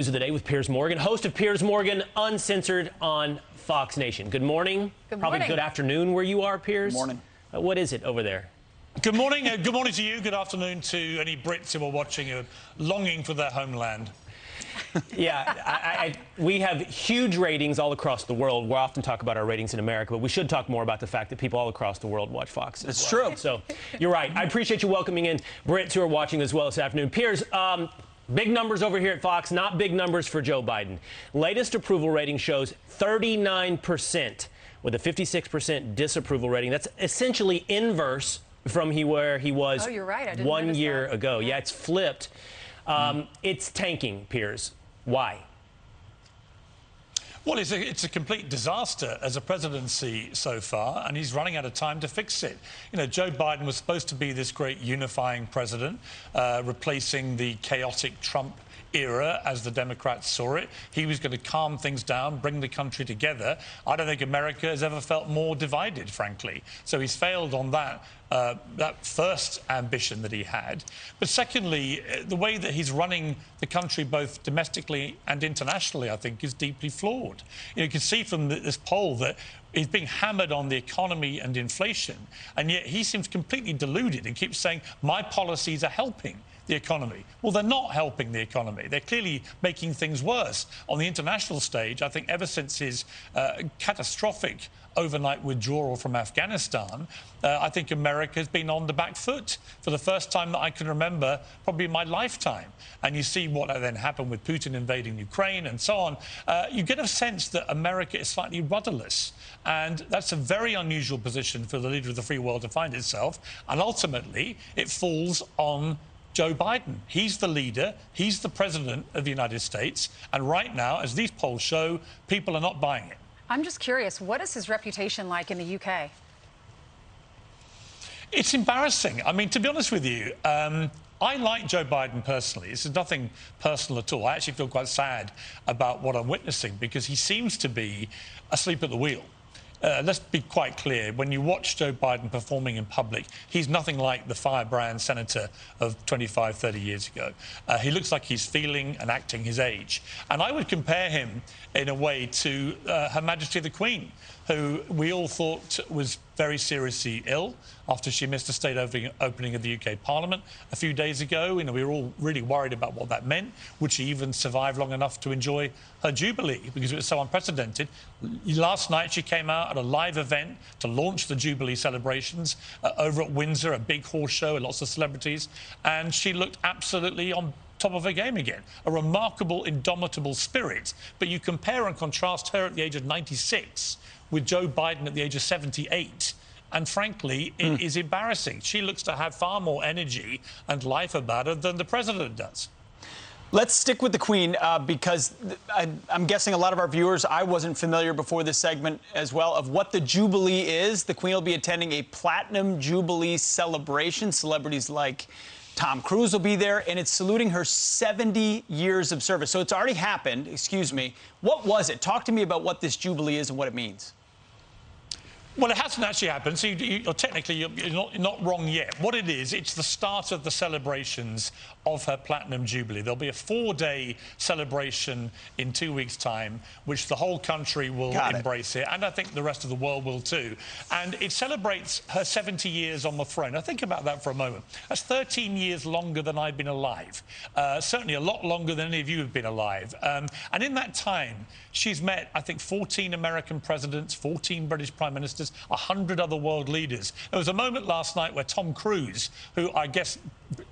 News of the day with Piers Morgan, host of Piers Morgan Uncensored on Fox Nation. Good morning. Good Probably morning. Good afternoon where you are, Piers. Good morning. What is it over there? Good morning. Good morning to you. Good afternoon to any Brits who are watching, longing for their homeland. Yeah, we have huge ratings all across the world. We often talk about our ratings in America, but we should talk more about the fact that people all across the world watch Fox. It's true. So you're right. I appreciate you welcoming in Brits who are watching as well this afternoon. Piers, big numbers over here at Fox, not big numbers for Joe Biden. Latest approval rating shows 39% with a 56% disapproval rating. That's essentially inverse from where he was you're right. I didn't 1 year notice that. ago. Yeah, it's flipped. It's tanking, Piers. Why? Well, it's a complete disaster as a presidency so far, and he's running out of time to fix it. You know, Joe Biden was supposed to be this great unifying president, replacing the chaotic Trump era as the Democrats saw it. He was going to calm things down, bring the country together. I don't think America has ever felt more divided, frankly. So he's failed on that first ambition that he had. But secondly, the way that he's running the country both domestically and internationally, I think, is deeply flawed. You can see from this poll that he's being hammered on the economy and inflation, and yet he seems completely deluded and keeps saying, my policies are helping the economy. Well, they're not helping the economy. They're clearly making things worse. On the international stage, I think ever since his catastrophic overnight withdrawal from Afghanistan, I think America has been on the back foot for the first time that I can remember, probably in my lifetime. And you see what then happened with Putin invading Ukraine and so on. You get a sense that America is slightly rudderless. And that's a very unusual position for the leader of the free world to find itself. And ultimately, it falls on Joe Biden. He's the leader. He's the president of the United States. And right now, as these polls show, people are not buying it. I'm just curious, what is his reputation like in the UK? It's embarrassing. I mean, to be honest with you, I like Joe Biden personally. This is nothing personal at all. I actually feel quite sad about what I'm witnessing because he seems to be asleep at the wheel. Let's be quite clear. When you watch Joe Biden performing in public, he's nothing like the firebrand senator of 25, 30 years ago. He looks like he's feeling and acting his age. And I would compare him in a way to Her Majesty the Queen, who we all thought was very seriously ill after she missed the state opening of the UK Parliament a few days ago. You know, we were all really worried about what that meant. Would she even survive long enough to enjoy her Jubilee? Because it was so unprecedented. Last night, she came out at a live event to launch the Jubilee celebrations over at Windsor, a big horse show with lots of celebrities. And she looked absolutely on top of her game again. A remarkable, indomitable spirit. But you compare and contrast her at the age of 96 with Joe Biden at the age of 78. And frankly, it is embarrassing. She looks to have far more energy and life about her than the president does. Let's stick with the Queen because I'm guessing a lot of our viewers, I wasn't familiar before this segment as well, of what the Jubilee is. The Queen will be attending a Platinum Jubilee celebration. Celebrities like Tom Cruise will be there, and it's saluting her 70 years of service. So it's already happened, excuse me. What was it? Talk to me about what this Jubilee is and what it means. Well, it hasn't actually happened, so you're not wrong yet. What it is, it's the start of the celebrations of her Platinum Jubilee. There'll be a 4-day celebration in 2 weeks' time, which the whole country will embrace it, and I think the rest of the world will too. And it celebrates her 70 years on the throne. Now, think about that for a moment. That's 13 years longer than I've been alive. Certainly a lot longer than any of you have been alive. And in that time, she's met, I think, 14 American presidents, 14 British prime ministers, 100 other world leaders. There was a moment last night where Tom Cruise, who I guess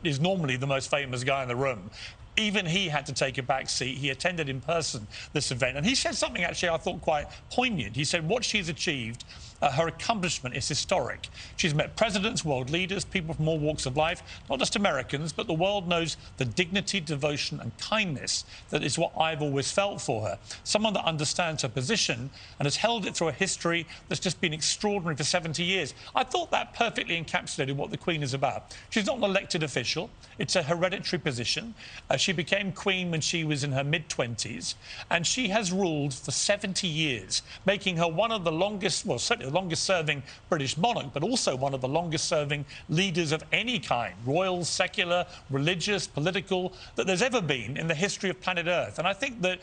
is normally the most famous guy in the room, even he had to take a back seat. He attended in person this event. And he said something actually I thought quite poignant. He said what she's achieved, her accomplishment is historic. She's met presidents, world leaders, people from all walks of life, not just Americans, but the world knows the dignity, devotion and kindness that is what I've always felt for her. Someone that understands her position and has held it through a history that's just been extraordinary for 70 years. I thought that perfectly encapsulated what the Queen is about. She's not an elected official. It's a hereditary position. She became Queen when she was in her mid-20s, and she has ruled for 70 years, making her one of the longest, well, certainly the longest-serving British monarch, but also one of the longest-serving leaders of any kind, royal, secular, religious, political, that there's ever been in the history of planet Earth. And I think that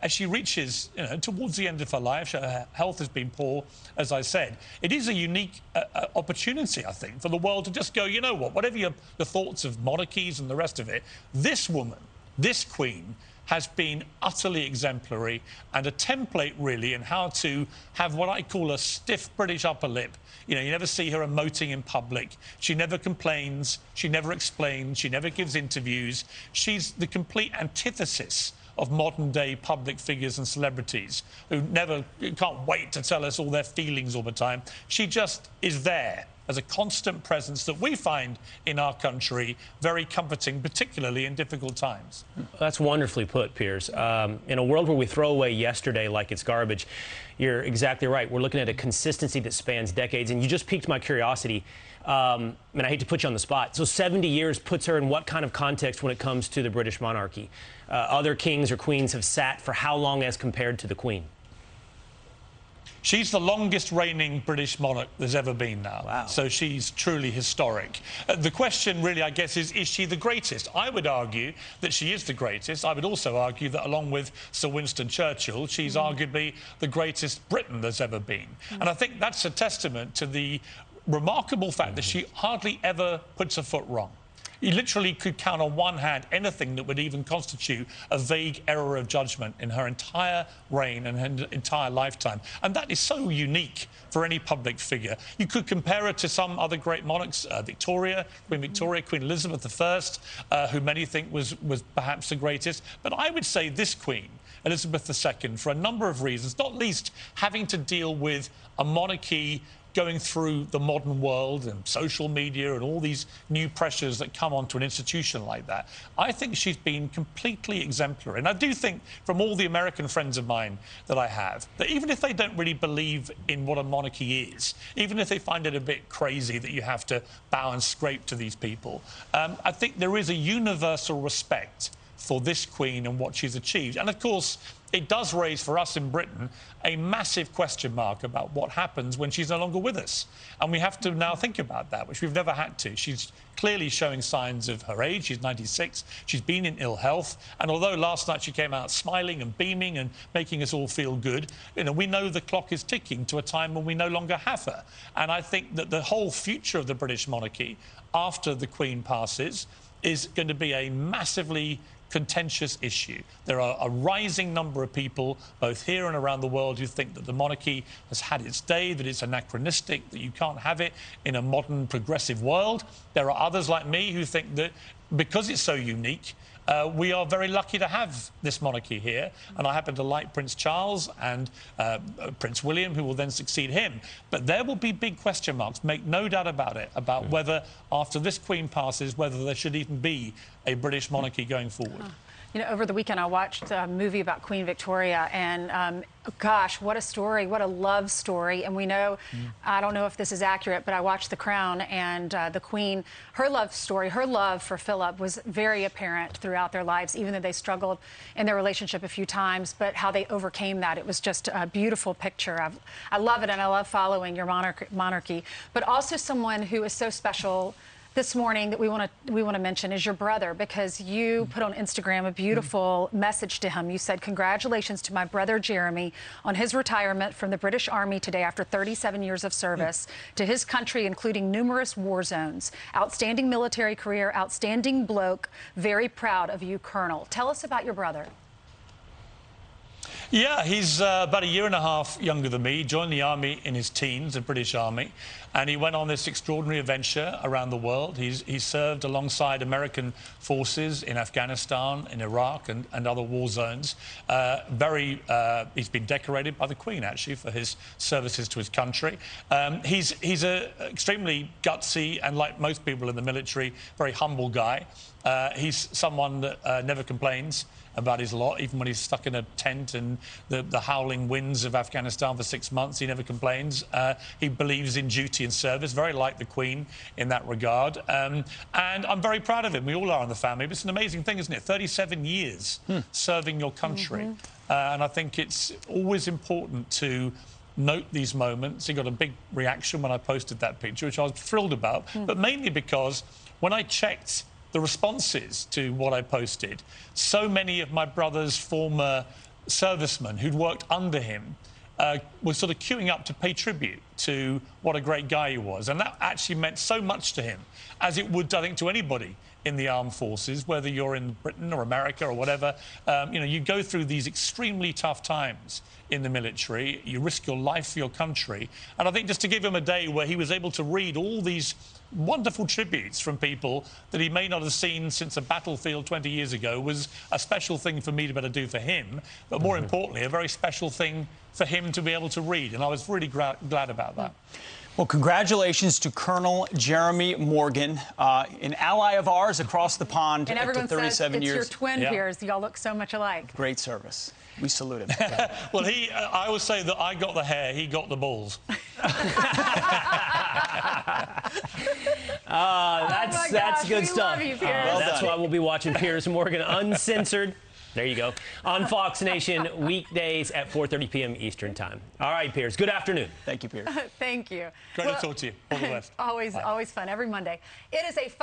as she reaches, towards the end of her life, her health has been poor, as I said, it is a unique opportunity, I think, for the world to just go, you know what, whatever the thoughts of monarchies and the rest of it, this woman, this queen, has been utterly exemplary and a template, really, in how to have what I call a stiff British upper lip. You know, you never see her emoting in public. She never complains. She never explains. She never gives interviews. She's the complete antithesis of modern-day public figures and celebrities who can't wait to tell us all their feelings all the time. She just is there as a constant presence that we find in our country very comforting, particularly in difficult times. That's wonderfully put, Piers. In a world where we throw away yesterday like it's garbage, you're exactly right. We're looking at a consistency that spans decades, and you just piqued my curiosity. And I hate to put you on the spot. So 70 years puts her in what kind of context when it comes to the British monarchy? Other kings or queens have sat for how long as compared to the Queen? She's the longest reigning British monarch there's ever been now. Wow. So she's truly historic. The question really, I guess, is she the greatest? I would argue that she is the greatest. I would also argue that along with Sir Winston Churchill, she's arguably the greatest Briton there's ever been. And I think that's a testament to the remarkable fact that she hardly ever puts her foot wrong. You literally could count on one hand anything that would even constitute a vague error of judgment in her entire reign and her entire lifetime. And that is so unique for any public figure. You could compare her to some other great monarchs, Victoria, Queen Elizabeth I, who many think was perhaps the greatest. But I would say this Queen, Elizabeth II, for a number of reasons, not least having to deal with a monarchy going through the modern world and social media and all these new pressures that come onto an institution like that. I think she's been completely exemplary. And I do think, from all the American friends of mine that I have, that even if they don't really believe in what a monarchy is, even if they find it a bit crazy that you have to bow and scrape to these people, I think there is a universal respect for this Queen and what she's achieved. And, of course, it does raise for us in Britain a massive question mark about what happens when she's no longer with us. And we have to now think about that, which we've never had to. She's clearly showing signs of her age. She's 96. She's been in ill health. And although last night she came out smiling and beaming and making us all feel good, we know the clock is ticking to a time when we no longer have her. And I think that the whole future of the British monarchy after the Queen passes is going to be a massively contentious issue. There are a rising number of people, both here and around the world, who think that the monarchy has had its day, that it's anachronistic, that you can't have it in a modern, progressive world. There are others like me who think that because it's so unique, we are very lucky to have this monarchy here. And I happen to like Prince Charles and Prince William, who will then succeed him. But there will be big question marks, make no doubt about it, about whether, after this Queen passes, whether there should even be a British monarchy going forward. You know, over the weekend I watched a movie about Queen Victoria, and gosh, what a story, what a love story. And we know, I don't know if this is accurate, but I watched The Crown, and the Queen, her love story, her love for Philip was very apparent throughout their lives, even though they struggled in their relationship a few times, but how they overcame that. It was just a beautiful picture. I love it, and I love following your monarchy, but also someone who is so special this morning that we want to mention is your brother, because you put on Instagram a beautiful message to him. You said, "Congratulations to my brother Jeremy on his retirement from the British Army today after 37 years of service to his country, including numerous war zones. Outstanding military career, outstanding bloke. Very proud of you, Colonel." Tell us about your brother. Yeah, he's about a year and a half younger than me. He joined the army in his teens, the British Army, and he went on this extraordinary adventure around the world. He served alongside American forces in Afghanistan, in Iraq, and other war zones. He's been decorated by the Queen, actually, for his services to his country. He's an extremely gutsy and, like most people in the military, very humble guy. He's someone that never complains about his lot, even when he's stuck in a tent in the howling winds of Afghanistan for 6 months. He never complains. He believes in duty and service, very like the Queen in that regard. And I'm very proud of him. We all are in the family. But it's an amazing thing, isn't it? 37 years serving your country. And I think it's always important to note these moments. He got a big reaction when I posted that picture, which I was thrilled about, but mainly because when I checked the responses to what I posted, so many of my brother's former servicemen who'd worked under him were sort of queuing up to pay tribute to what a great guy he was. And that actually meant so much to him, as it would, I think, to anybody in the armed forces, whether you're in Britain or America or whatever. You know, you go through these extremely tough times in the military. You risk your life for your country. And I think just to give him a day where he was able to read all these wonderful tributes from people that he may not have seen since a battlefield 20 years ago was a special thing for me to be able to do for him, but more importantly, a very special thing for him to be able to read. And I was really glad about that. Well, congratulations to Colonel Jeremy Morgan, an ally of ours across the pond And everyone after 37 says it's years. your twin, Yeah. Piers. Y'all look so much alike. Great service. We salute him. Well, I always say that I got the hair, he got the balls. That's good we stuff. love you, Piers. That's why we'll be watching Piers Morgan uncensored. There you go. On Fox Nation, weekdays at 4:30 p.m. Eastern Time. All right, Piers. Good afternoon. Thank you, Piers. Thank you. Great to talk to you. All the best. Always fun. Every Monday. It is a